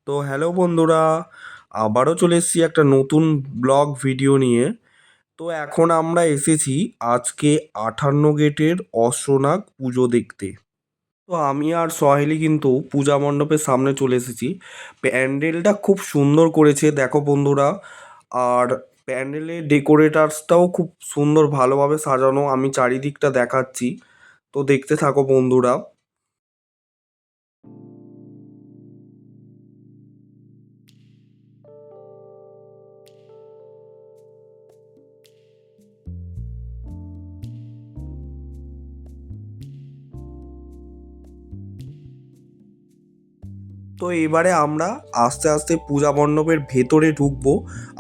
তো হ্যালো বন্ধুরা, আবারও চলে এসেছি একটা নতুন ব্লগ ভিডিও নিয়ে। তো এখন আমরা এসেছি আজকে 58 গেটের অশ্বনাগ পুজো দেখতে। তো আমি আর সহেলি কিন্তু পূজা মণ্ডপের সামনে চলে এসেছি। প্যান্ডেলটা খুব সুন্দর করেছে দেখো বন্ধুরা। আর প্যান্ডেলের ডেকোরেটার্সটাও খুব সুন্দর ভালোভাবে সাজানো, আমি চারিদিকটা দেখাচ্ছি। তো দেখতে থাকো বন্ধুরা। তো এবারে আমরা আস্তে আস্তে পূজা মণ্ডপের ভেতরে ঢুকবো।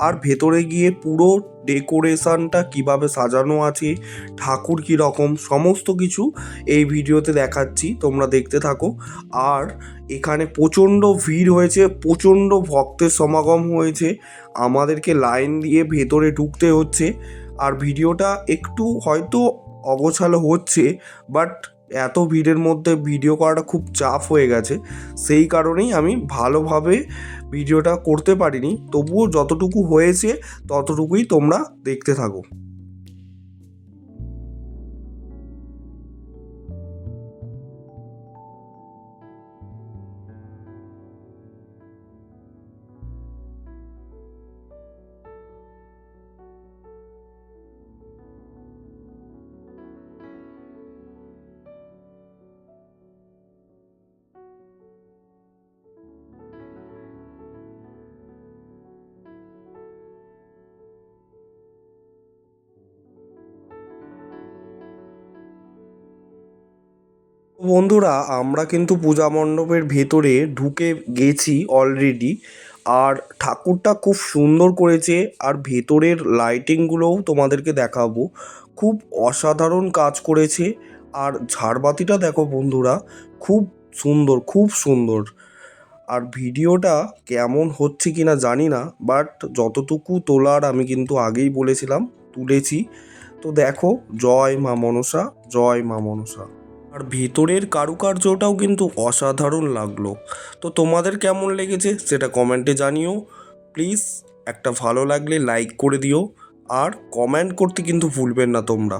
আর ভেতরে গিয়ে পুরো ডেকোরেশনটা কিভাবে সাজানো আছে, ঠাকুর কীরকম, সমস্ত কিছু এই ভিডিওতে দেখাচ্ছি, তোমরা দেখতে থাকো। আর এখানে প্রচণ্ড ভিড় হয়েছে, প্রচণ্ড ভক্তের সমাগম হয়েছে, আমাদেরকে লাইন দিয়ে ভেতরে ঢুকতে হচ্ছে। আর ভিডিওটা একটু হয়তো অগোছালো হচ্ছে, বাট এত ভিড়ের মধ্যে ভিডিও করাটা খুব চাপ হয়ে গেছে। সেই কারণেই আমি ভালোভাবে ভিডিওটা করতে পারিনি, তবুও যতটুকু হয়েছে ততটুকুই তোমরা দেখতে থাকো। বন্ধুরা, আমরা কিন্তু পূজা মণ্ডপের ভেতরে ঢুকে গেছি অলরেডি। আর ঠাকুরটা খুব সুন্দর করেছে, আর ভেতরের লাইটিংগুলোও তোমাদেরকে দেখাবো। খুব অসাধারণ কাজ করেছে। আর ঝাড়বাতিটা দেখো বন্ধুরা, খুব সুন্দর, খুব সুন্দর। আর ভিডিওটা কেমন হচ্ছে কিনা জানি না, বাট যতটুকু তোলার আমি কিন্তু আগেই বলেছিলাম তুলেছি। তো দেখো, জয় মা মনসা, জয় মা মনসা। আর ভেতরের কারুকার্যটাও কিন্তু অসাধারণ লাগলো। তো তোমাদের কেমন লেগেছে সেটা কমেন্টে জানিও প্লিজ। একটা ভালো লাগলে লাইক করে দিও, আর কমেন্ট করতে কিন্তু ভুলবেন না তোমরা।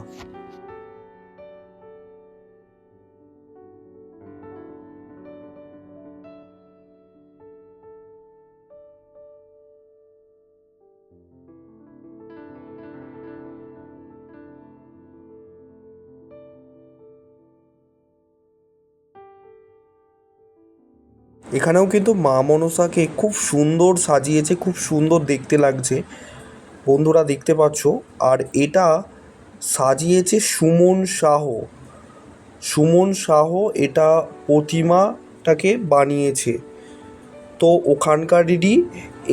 এখানেও কিন্তু মা মনসাকে খুব সুন্দর সাজিয়েছে, খুব সুন্দর দেখতে লাগছে, বন্ধুরা দেখতে পাচ্ছ। আর এটা সাজিয়েছে সুমন শাহ। সুমন শাহ এটা প্রতিমাটাকে বানিয়েছে। তো ওখানকারেরই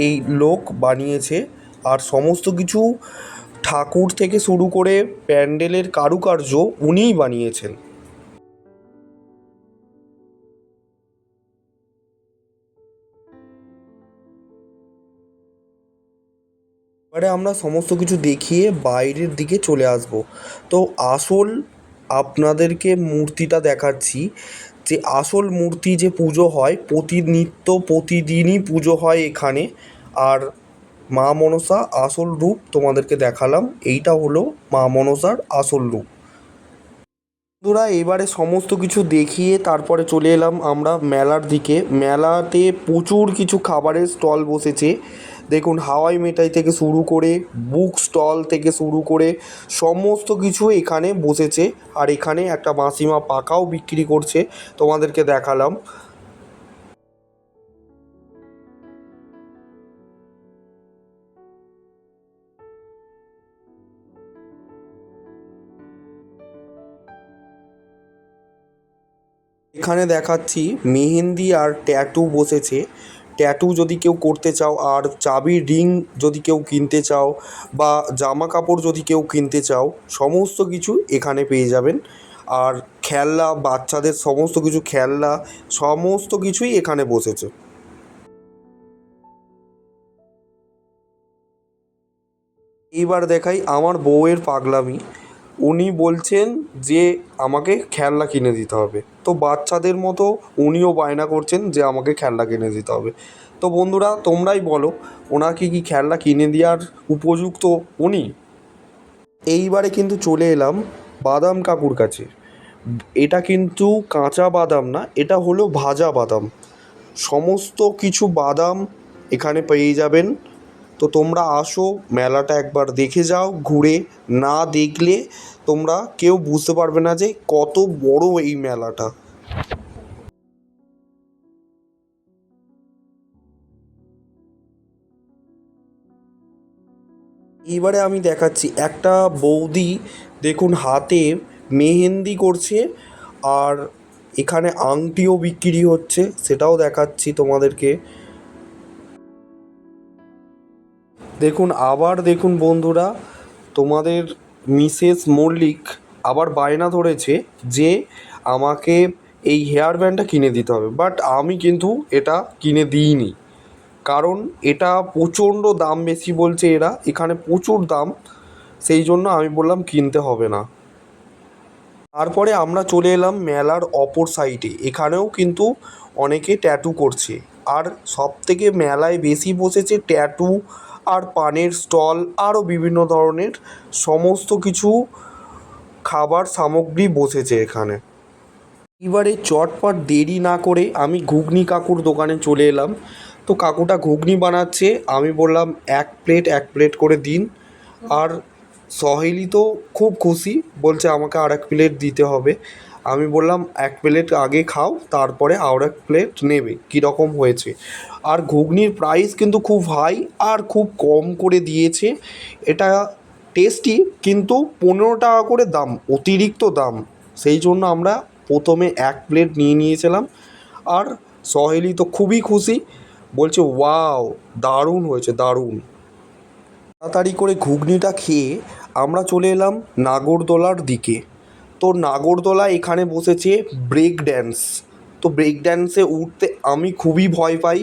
এই লোক বানিয়েছে। আর সমস্ত কিছু ঠাকুর থেকে শুরু করে প্যান্ডেলের কারুকার্য উনিই বানিয়েছেন। এবারে আমরা সমস্ত কিছু দেখিয়ে বাইরের দিকে চলে আসব। তো আসল আপনাদেরকে মূর্তিটা দেখাচ্ছি, যে আসল মূর্তি যে পুজো হয় প্রতিনিত্য প্রতিদিনই পুজো হয় এখানে। আর মা মনসা আসল রূপ তোমাদেরকে দেখালাম, এইটা হলো মা মনসার আসল রূপ। বন্ধুরা, এবারে সমস্ত কিছু দেখিয়ে তারপরে চলে এলাম আমরা মেলার দিকে। মেলাতে প্রচুর কিছু খাবারের স্টল বসেছে। দেখুন, হাওয়াই মিঠাই থেকে শুরু করে বুক স্টল থেকে শুরু করে সমস্ত কিছু এখানে বসেছে। আর এখানে একটা মাসিমা পাকাও বিক্রি করছে, তোমাদেরকে দেখালাম। এখানে দেখাচ্ছি মেহেন্দি আর ট্যাটু বসেছে। ট্যাটু যদি কেউ করতে চাও, আর চাবির রিং যদি কেউ কিনতে চাও, বা জামা কাপড় যদি কেউ কিনতে চাও, সমস্ত কিছু এখানে পেয়ে যাবেন। আর খেলনা, বাচ্চাদের সমস্ত কিছু খেলনা, সমস্ত কিছুই এখানে বসেছে। এইবার দেখাই আমার বউয়ের পাগলামি। উনি বলছেন যে আমাকে খেলনা কিনে দিতে হবে। তো বাচ্চাদের মতো উনিও বায়না করছেন যে আমাকে খেলনা কিনে দিতে হবে। তো বন্ধুরা তোমরাই বলো, ওনাকে কি খেলনা কিনে দেওয়ার উপযুক্ত উনি? এইবারে কিন্তু চলে এলাম বাদাম কাকুর কাছে। এটা কিন্তু কাঁচা বাদাম না, এটা হলো ভাজা বাদাম। সমস্ত কিছু বাদাম এখানে পেয়ে যাবেন। তো তোমরা আসো, মেলাটা একবার দেখে যাও ঘুরে। না দেখলে তোমরা কেউ বুঝতে পারবে না যে কত বড় এই মেলাটা। এইবারে আমি দেখাচ্ছি একটা বৌদি, দেখুন হাতে মেহেন্দি করছে, আর এখানে আংটিও বিক্রি হচ্ছে, সেটাও দেখাচ্ছি তোমাদেরকে। দেখুন আবার দেখুন বন্ধুরা, তোমাদের মিসেস মল্লিক আবার বায়না ধরেছে যে আমাকে এই হেয়ার ব্যান্ডটা কিনে দিতে হবে, বাট আমি কিন্তু এটা কিনে দিইনি। কারণ এটা প্রচণ্ড দাম বেশি বলছে এরা, এখানে প্রচুর দাম, সেই জন্য আমি বললাম কিনতে হবে না। তারপরে আমরা চলে এলাম মেলার অপর সাইডে। এখানেও কিন্তু অনেকে ট্যাটু করছে, আর সবথেকে মেলায় বেশি বসেছে ট্যাটু আর পানের স্টল, আরও বিভিন্ন ধরনের সমস্ত কিছু খাবার সামগ্রী বসেছে এখানে। এবারে চটপট দেরি না করে আমি ঘুগনি কাকুর দোকানে চলে এলাম। তো কাকুটা ঘুগনি বানাচ্ছে, আমি বললাম এক প্লেট করে দিন। আর সহেলি তো খুব খুশি, বলছে আমাকে আর এক প্লেট দিতে হবে। আমি বললাম এক প্লেট আগে খাও, তারপরে আর এক প্লেট নেবে কীরকম হয়েছে। আর ঘুগনির প্রাইস কিন্তু খুব হাই, আর খুব কম করে দিয়েছে। এটা টেস্টি, কিন্তু 15 টাকা করে দাম, অতিরিক্ত দাম। সেই জন্য আমরা প্রথমে এক প্লেট নিয়ে নিয়েছিলাম। আর সহেলি তো খুবই খুশি, বলছে ওয়াও, দারুণ হয়েছে দারুণ। তাড়াতাড়ি করে ঘুগনিটা খেয়ে আমরা চলে এলাম নাগরদোলার দিকে। তো নাগরদোলা এখানে বসেছে ব্রেক ড্যান্স। তো ব্রেক ড্যান্সে উঠতে আমি খুবই ভয় পাই,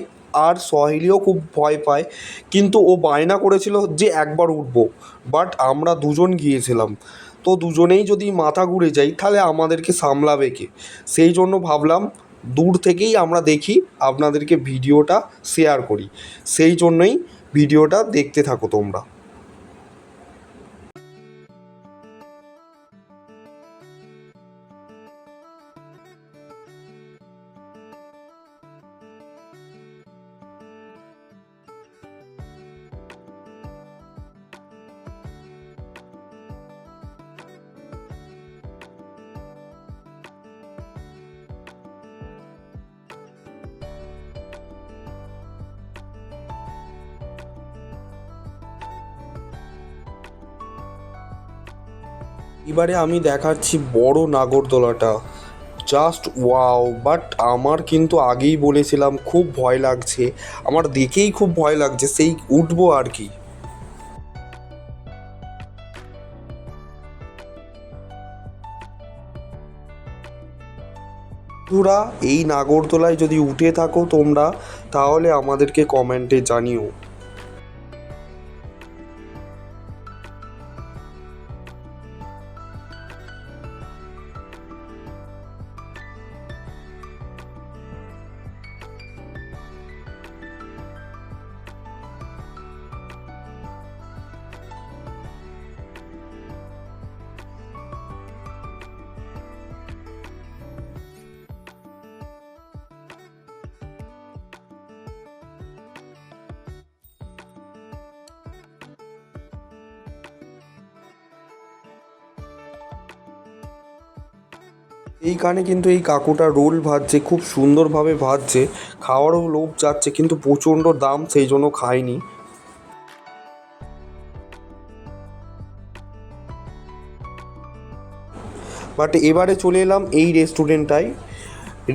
আর সহেলিও খুব ভয় পায়, কিন্তু ও বায়না করেছিল যে একবার উঠবো। বাট আমরা দুজন গিয়েছিলাম, তো দুজনেই যদি মাথা ঘুরে যাই তাহলে আমাদেরকে সামলাবে কে? সেই জন্য ভাবলাম দূর থেকেই আমরা দেখি, আপনাদেরকে ভিডিওটা শেয়ার করি। সেই জন্যই ভিডিওটা দেখতে থাকো তোমরা। এবারে আমি দেখাচ্ছি বড় নাগরদোলাটা, জাস্ট ওয়াও। বাট আমার কিন্তু আগেই বলেছিলাম খুব ভয় লাগছে, আমার দেখেই খুব ভয় লাগছে, সেই উঠবো আর কি। বন্ধুরা এই নাগরদোলায় যদি উঠে থাকো তোমরা, তাহলে আমাদেরকে কমেন্টে জানিও। এইখানে কিন্তু এই কাকুটা রোল ভাজছে, খুব সুন্দরভাবে ভাজছে, খাওয়ারও লোভ যাচ্ছে, কিন্তু প্রচণ্ড দাম, সেই জন্য খাইনি। বাট এবারে চলে এলাম এই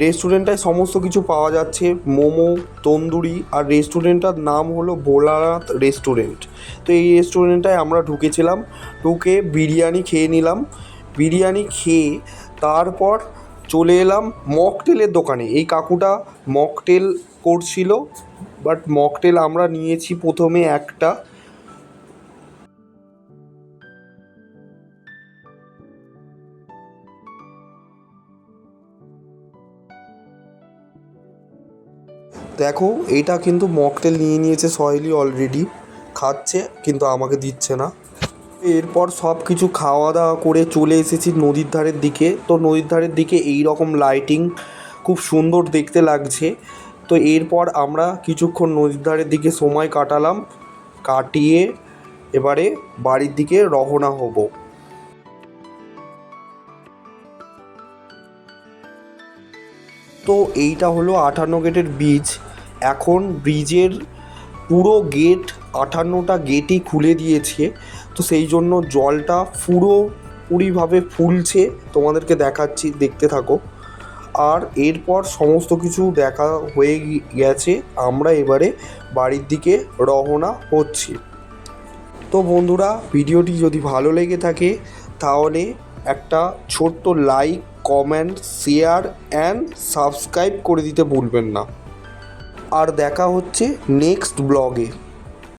রেস্টুরেন্টটায় সমস্ত কিছু পাওয়া যাচ্ছে, মোমো, তন্দুরি। আর রেস্টুরেন্টটার নাম হলো ভোলানাথ রেস্টুরেন্ট। তো এই রেস্টুরেন্টটায় আমরা ঢুকেছিলাম, ঢুকে বিরিয়ানি খেয়ে নিলাম। বিরিয়ানি খেয়ে তারপর চলে এলাম মকটেলের দোকানে। এই কাকুটা মকটেল করছিল, বাট মকটেল আমরা নিয়েছি প্রথমে একটা। তো দেখো এটা কিন্তু মকটেল নিয়ে নিয়েছে সহেলি, অলরেডি খাচ্ছে কিন্তু আমাকে দিচ্ছে না। এরপর সব কিছু খাওয়া দাওয়া করে চলে এসেছি নদীর ধারের দিকে। তো নদীর ধারের দিকে এই রকম লাইটিং খুব সুন্দর দেখতে লাগছে। তো এরপর আমরা কিছুক্ষণ নদীর ধারের দিকে সময় কাটালাম, কাটিয়ে এবারে বাড়ির দিকে রওনা হব। তো এইটা হলো 58 গেটের ব্রিজ। এখন ব্রিজের পুরো গেট 58টা গেটই খুলে দিয়েছে, তো সেই জন্য জলটা পুরোপুরিভাবে ফুলছে। তোমাদেরকে দেখাচ্ছি, দেখতে থাকো। আর এরপর সমস্ত কিছু দেখা হয়ে গেছে, আমরা এবারে বাড়ির দিকে রওনা হচ্ছি। তো বন্ধুরা, ভিডিওটি যদি ভালো লেগে থাকে তাহলে একটা ছোট্ট like, comment, share and subscribe করে দিতে ভুলবেন না। আর দেখা হচ্ছে নেক্সট ব্লগে।